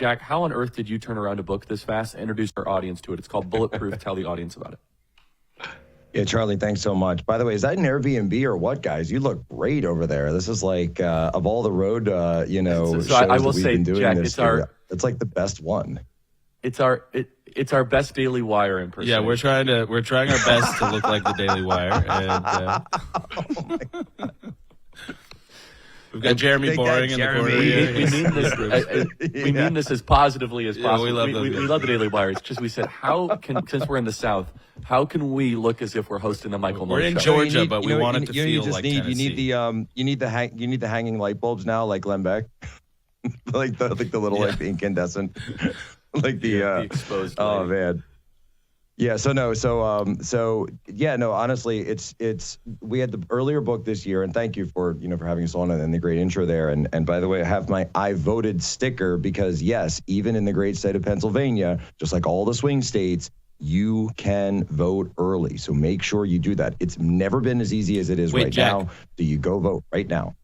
Jack, how on earth did you turn around a book this fast and introduce our audience to it? It's called Bulletproof. Tell the audience about it. Yeah, Charlie, thanks so much. By the way, is that an Airbnb or what, guys? You look great over there. This is like, of all the road, shows I will that we've say, been doing Jack, this year, it's like the best one. It's our best Daily Wire impersonation. Yeah, we're trying our best to look like the Daily Wire. And, we've got Jeremy Boring in the corner. We mean this as positively as possible. We love the Daily Wire. It's just we said, since we're in the South, how can we look as if we're hosting the Michael Moore We're in show? Georgia, but we want it to feel like Tennessee. You need the hanging light bulbs now, like Glenn Beck, like the little like the incandescent, like the exposed. Oh man. Yeah. Honestly, it's we had the earlier book this year, and thank you for having us on and the great intro there. And by the way, I have my I voted sticker because yes, even in the great state of Pennsylvania, just like all the swing states, you can vote early. So make sure you do that. It's never been as easy as it is right Jack, now. So you go vote right now.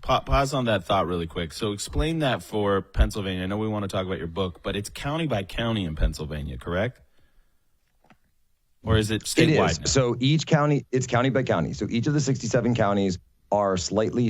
Pause on that thought really quick. So explain that for Pennsylvania. I know we want to talk about your book, but it's county by county in Pennsylvania, correct? Or is it statewide? It is. Now? So each county, it's county by county. So each of the 67 counties are slightly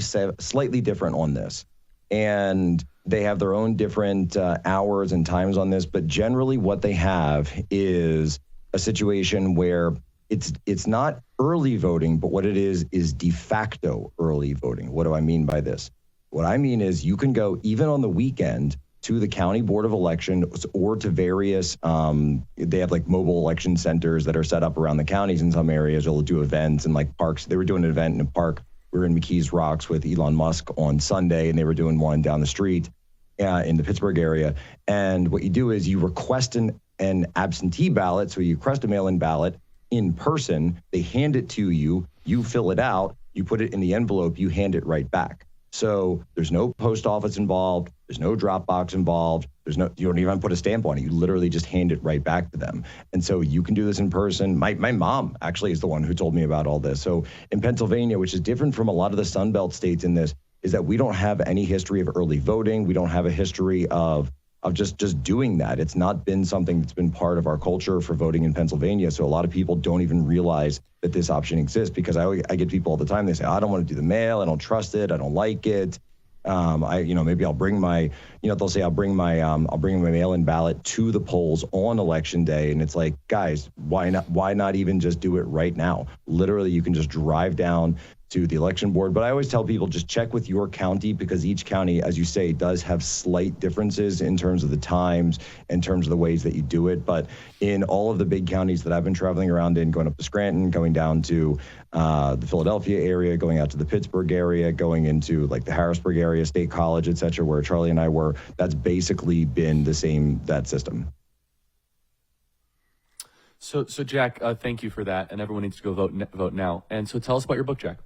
different on this. And they have their own different hours and times on this. But generally what they have is a situation where it's not early voting, but what it is de facto early voting. What do I mean by this? What I mean is you can go even on the weekend to the county board of elections or to various, they have like mobile election centers that are set up around the counties in some areas. They'll do events and like parks. They were doing an event in a park. We were in McKees Rocks with Elon Musk on Sunday, and they were doing one down the street in the Pittsburgh area. And what you do is you request an absentee ballot. So you request a mail-in ballot in person. They hand it to you. You fill it out. You put it in the envelope. You hand it right back. So there's no post office involved. There's no drop box involved. You don't even put a stamp on it. You literally just hand it right back to them. And so you can do this in person. My mom actually is the one who told me about all this. So in Pennsylvania, which is different from a lot of the Sun Belt states in this, is that we don't have any history of early voting. We don't have a history of just doing that. It's not been something that's been part of our culture for voting in Pennsylvania. So a lot of people don't even realize that this option exists, because I get people all the time. They say, I don't want to do the mail. I don't trust it. I don't like it. Maybe I'll bring my, they'll say I'll bring my mail-in ballot to the polls on election day. And it's like, guys, why not even just do it right now? Literally, you can just drive down to the election board. But I always tell people, just check with your county, because each county, as you say, does have slight differences in terms of the times, in terms of the ways that you do it. But in all of the big counties that I've been traveling around in, going up to Scranton, going down to the Philadelphia area, going out to the Pittsburgh area, going into like the Harrisburg area, State College, et cetera, where Charlie and I were, that's basically been that system. So Jack, thank you for that. And everyone needs to go vote now. And so tell us about your book, Jack.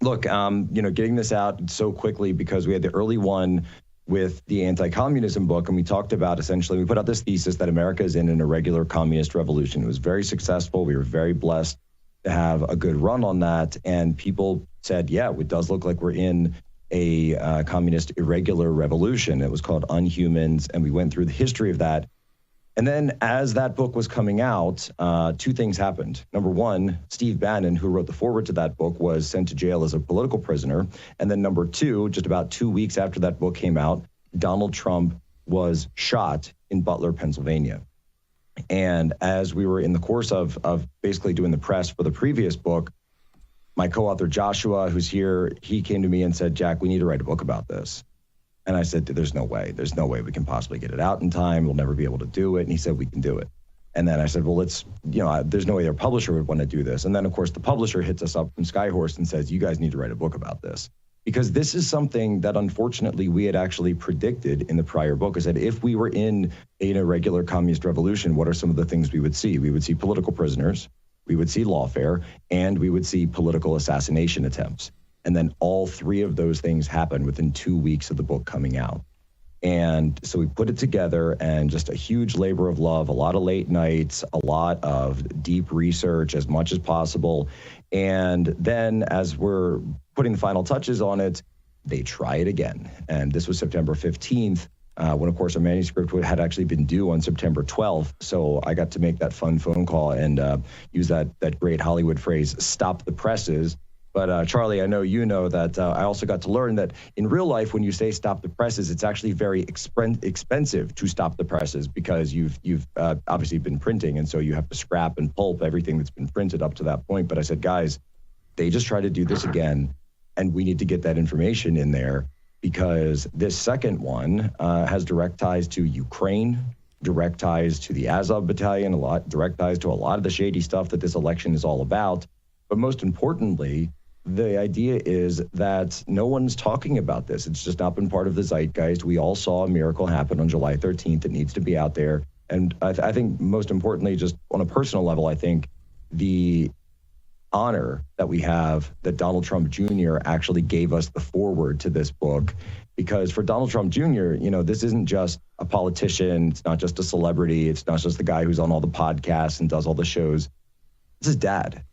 Look, getting this out so quickly because we had the early one with the anti-communism book, and we talked about essentially, we put out this thesis that America is in an irregular communist revolution. It was very successful. We were very blessed to have a good run on that. And people said, yeah, it does look like we're in a communist irregular revolution. It was called Unhumans, and we went through the history of that. And then as that book was coming out, two things happened. Number one, Steve Bannon, who wrote the foreword to that book, was sent to jail as a political prisoner. And then number two, just about 2 weeks after that book came out, Donald Trump was shot in Butler, Pennsylvania. And as we were in the course of basically doing the press for the previous book, my co-author Joshua, who's here, he came to me and said, Jack, we need to write a book about this. And I said, there's no way we can possibly get it out in time. We'll never be able to do it. And he said, we can do it. And then I said, well, there's no way their publisher would want to do this. And then, of course, the publisher hits us up from Skyhorse and says, you guys need to write a book about this. Because this is something that, unfortunately, we had actually predicted in the prior book, is that if we were in an irregular communist revolution, what are some of the things we would see? We would see political prisoners, we would see lawfare, and we would see political assassination attempts. And then all three of those things happened within 2 weeks of the book coming out. And so we put it together, and just a huge labor of love, a lot of late nights, a lot of deep research as much as possible. And then as we're putting the final touches on it, they try it again. And this was September 15th, when, of course, our manuscript had actually been due on September 12th. So I got to make that fun phone call and use that great Hollywood phrase, stop the presses. But Charlie, I know you know that I also got to learn that in real life, when you say stop the presses, it's actually very expensive to stop the presses because you've obviously been printing. And so you have to scrap and pulp everything that's been printed up to that point. But I said, guys, they just tried to do this again, and we need to get that information in there because this second one has direct ties to Ukraine, direct ties to the Azov battalion, direct ties to a lot of the shady stuff that this election is all about. But most importantly, the idea is that no one's talking about this. It's just not been part of the zeitgeist. We all saw a miracle happen on July 13th. It needs to be out there. And I think most importantly, just on a personal level, I think the honor that we have that Donald Trump Jr. actually gave us the foreword to this book. Because for Donald Trump Jr., this isn't just a politician. It's not just a celebrity. It's not just the guy who's on all the podcasts and does all the shows. It's his dad.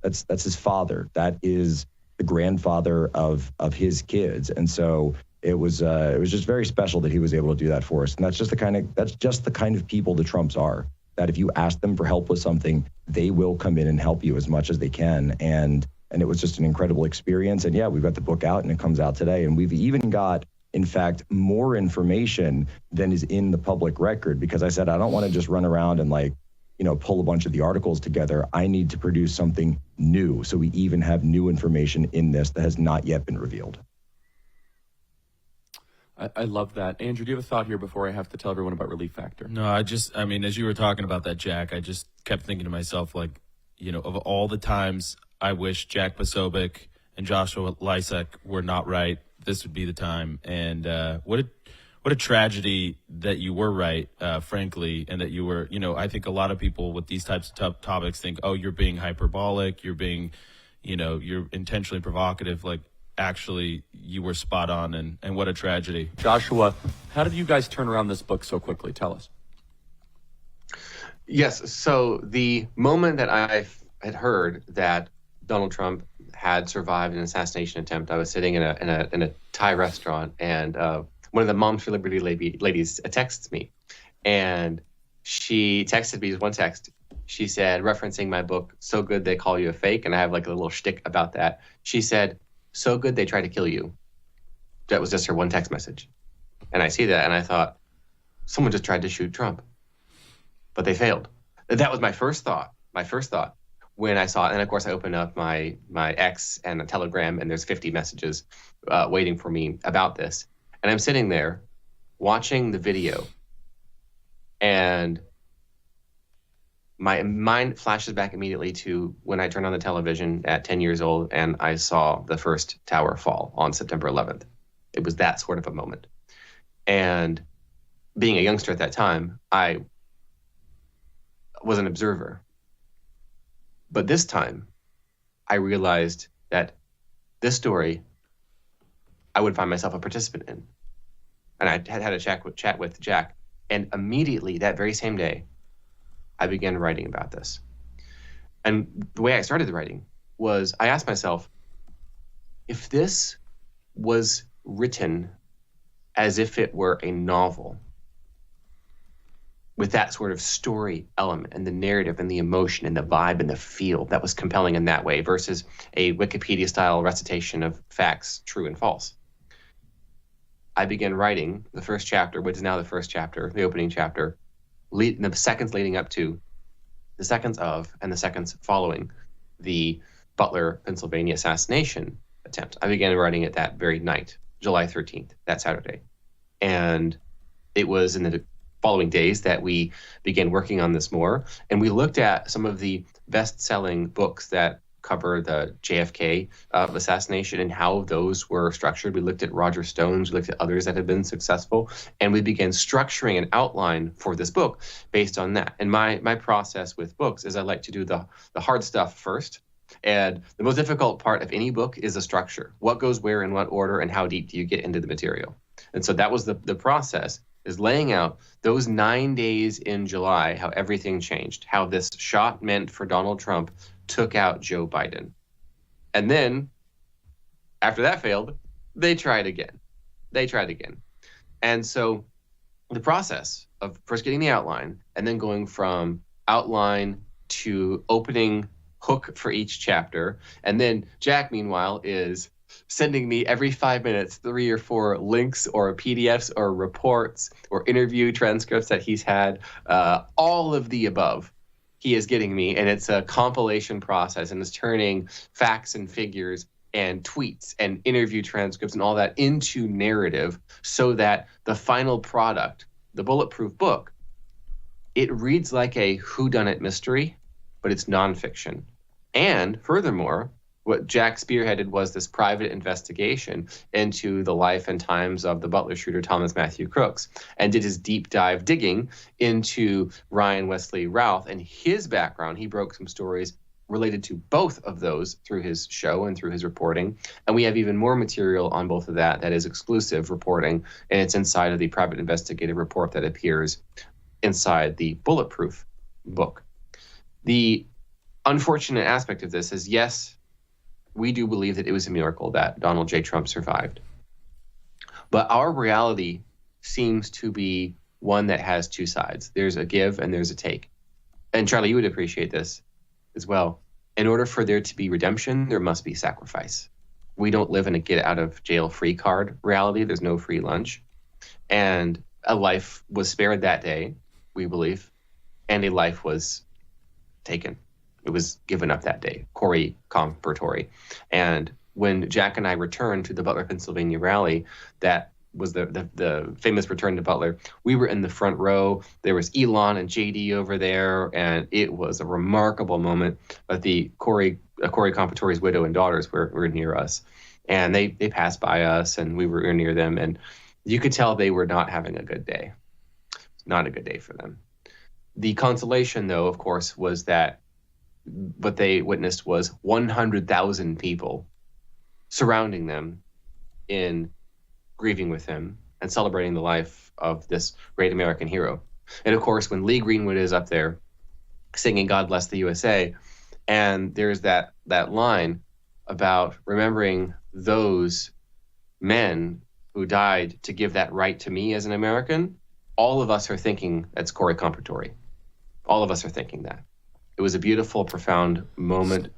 That's his father. That is the grandfather of his kids. And so it was just very special that he was able to do that for us. And that's just the kind of people the Trumps are, that if you ask them for help with something, they will come in and help you as much as they can. And it was just an incredible experience. And yeah, we've got the book out and it comes out today. And we've even got, in fact, more information than is in the public record, because I said, I don't want to just run around and pull a bunch of the articles together. I need to produce something new. So we even have new information in this that has not yet been revealed. I love that. Andrew, do you have a thought here before I have to tell everyone about Relief Factor? No, as you were talking about that, Jack, I just kept thinking to myself, of all the times I wish Jack Posobiec and Joshua Lisec were not right, this would be the time. And what a tragedy that you were right, frankly, and that you were, I think a lot of people with these types of topics think, oh, you're being hyperbolic, you're being, you're intentionally provocative. Actually, you were spot on, and what a tragedy. Joshua, how did you guys turn around this book so quickly? Tell us. Yes, so the moment that I had heard that Donald Trump had survived an assassination attempt, I was sitting in a Thai restaurant, and one of the Moms for Liberty ladies texts me, and she texted me one text. She said, referencing my book, "So Good They Call You a Fake," and I have a little shtick about that. She said, "So good they try to kill you." That was just her one text message. And I see that, and I thought, someone just tried to shoot Trump, but they failed. That was my first thought. When I saw it, and of course I opened up my X and a Telegram, and there's 50 messages waiting for me about this. And I'm sitting there watching the video, and my mind flashes back immediately to when I turned on the television at 10 years old and I saw the first tower fall on September 11th. It was that sort of a moment. And being a youngster at that time, I was an observer. But this time, I realized that this story, I would find myself a participant in. And I had a chat with Jack. And immediately, that very same day, I began writing about this. And the way I started the writing was I asked myself, if this was written as if it were a novel, with that sort of story element and the narrative and the emotion and the vibe and the feel that was compelling in that way versus a Wikipedia-style recitation of facts, true and false, I began writing the first chapter, which is now the first chapter, the opening chapter, the seconds leading up to, the seconds of, and the seconds following the Butler, Pennsylvania assassination attempt. I began writing it that very night, July 13th, that Saturday. And it was in the following days that we began working on this more. And we looked at some of the best-selling books that cover the JFK assassination and how those were structured. We looked at Roger Stone's, we looked at others that have been successful, and we began structuring an outline for this book based on that. And my process with books is I like to do the hard stuff first. And the most difficult part of any book is the structure. What goes where in what order and how deep do you get into the material? And so that was the process, is laying out those 9 days in July, how everything changed, how this shot meant for Donald Trump took out Joe Biden. And then, after that failed, they tried again. And so the process of first getting the outline and then going from outline to opening hook for each chapter. And then Jack, meanwhile, is sending me every 5 minutes 3 or 4 links or PDFs or reports or interview transcripts that he's had, all of the above. He is getting me, and it's a compilation process, and it's turning facts and figures and tweets and interview transcripts and all that into narrative so that the final product, the Bulletproof book, it reads like a whodunit mystery, but it's nonfiction. And furthermore, what Jack spearheaded was this private investigation into the life and times of the Butler shooter Thomas Matthew Crooks, and did his deep dive digging into Ryan Wesley Routh and his background. He broke some stories related to both of those through his show and through his reporting. And we have even more material on both of that is exclusive reporting, and it's inside of the private investigative report that appears inside the Bulletproof book. The unfortunate aspect of this is, yes, we do believe that it was a miracle that Donald J. Trump survived. But our reality seems to be one that has two sides. There's a give and there's a take. And Charlie, you would appreciate this as well. In order for there to be redemption, there must be sacrifice. We don't live in a get out of jail free card reality. There's no free lunch. And a life was spared that day, we believe, and a life was taken. It was given up that day, Corey Compertory. And when Jack and I returned to the Butler, Pennsylvania rally, that was the famous return to Butler, we were in the front row. There was Elon and JD over there, and it was a remarkable moment. But the Corey Compertory's widow and daughters were near us, and they passed by us, and we were near them, and you could tell they were not having a good day. Not a good day for them. The consolation, though, of course, was that what they witnessed was 100,000 people surrounding them in grieving with him and celebrating the life of this great American hero. And of course, when Lee Greenwood is up there singing God Bless the USA, and there's that line about remembering those men who died to give that right to me as an American, all of us are thinking that's Corey Compertory. All of us are thinking that. It was a beautiful, profound moment